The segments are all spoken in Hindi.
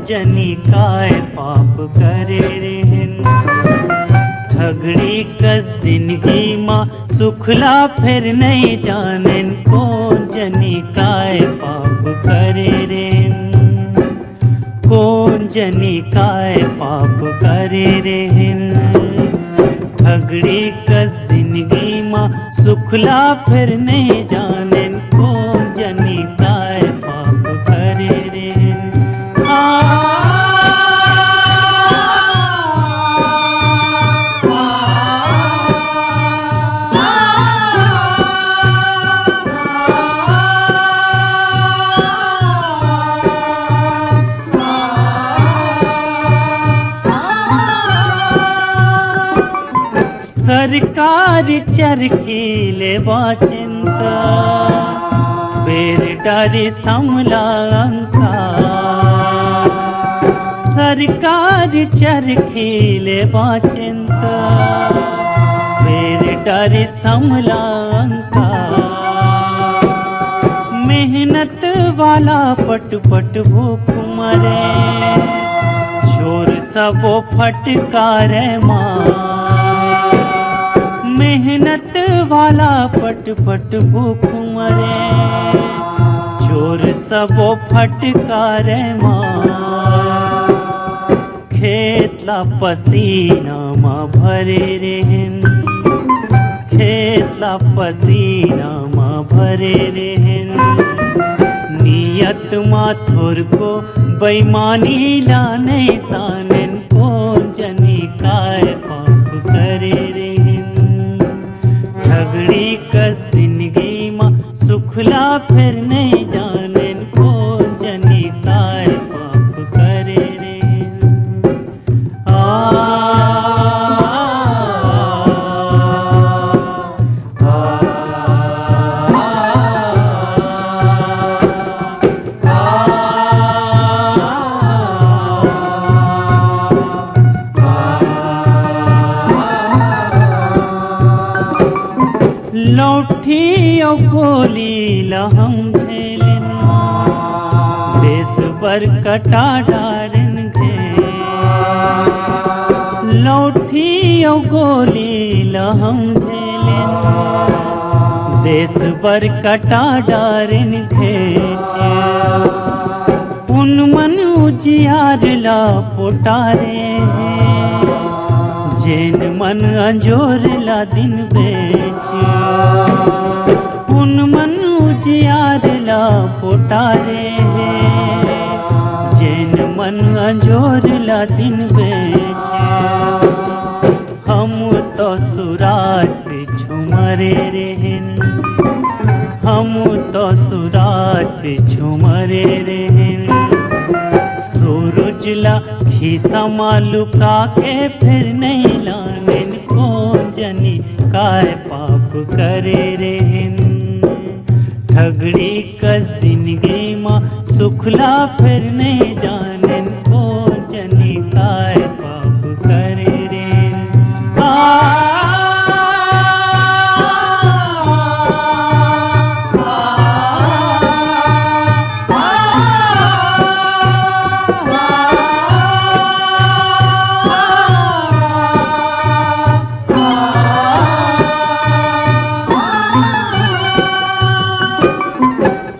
जनी काय पाप करे रेहन। ठगड़ी का जिंदगी माँ सुखला फिर नहीं जानन, कौन जनी काय पाप करे रेहन। कौन जनी काय पाप करे रेहन। ठगड़ी का जिंदगी माँ सुखला फिर नहीं जानन, कौन जनी काय पाप करे रेहन। सरकार चरखीले चिंता बेर डरी समलांका। सरकार चरखीले चिंता बेर डरी समलांका। मेहनत वाला पट पट भूख मरे, चोर सबो फटकारे माँ। मेहनत वाला पट पट भूख मरे, चोर सबो फटकारे माँ। खेतला पसीना माँ भरे रेहन, खेतला पसीना माँ भरे रेहन। नियत माँ थोर को बेईमानी ला नहीं सानन, कौन जनी काय पाप करे रेहन। ठगड़ी का जिंदगी माँ सुखला फिर नहीं जानन, कौन जनी काय पाप करे रेहन। लौठी और गोली लहम झेलन, देश भर कटा डारन घे। लौठी और गोली लहम झेलन, देश भर कटा डारन घेच। उन मन उजियार ला पोटारे, जेन मन अंजोर ला दिन बेच। उन मन उजियार ला पोटारे, जेन मन अंजोर ला दिन बेच। हम तो सुरात पिछु मरे रेहन, हम तो सुरात पिछु मरे रेहन। सूरजला खीसा मालुका के फिर नहीं लानन, कौन जनी काय पाप करे रेहन। ठगड़ी का जिंदगी माँ सुखला फिर नहीं जानन, कौन जनी काय पाप करे रेहन।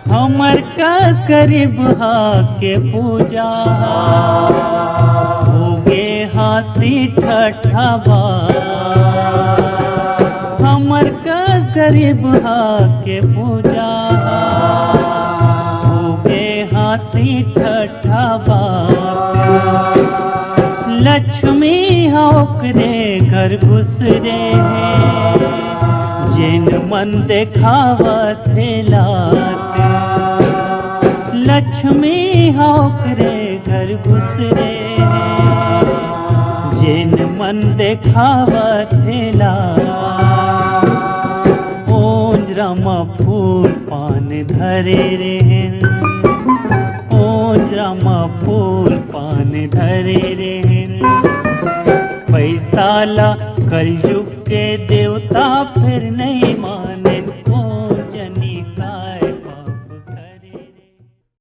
हमर कस गरीब हा के पूजा, होगे हासी ठठाबा। हमर कस गरीब हा के पूजा, होगे हासी ठठाबा। लक्ष्मी होकरे घर घुस रे, जिन मन देखावत है लात। लक्ष्मी होकरे घर घुस रे, जिन मन देखावत है लात। ओंजरामा फूल पान धरे रेहन, ओंजरामा फूल पान धरे रेहन। पैसा ला कलयुग के देवता फिर नहीं मान।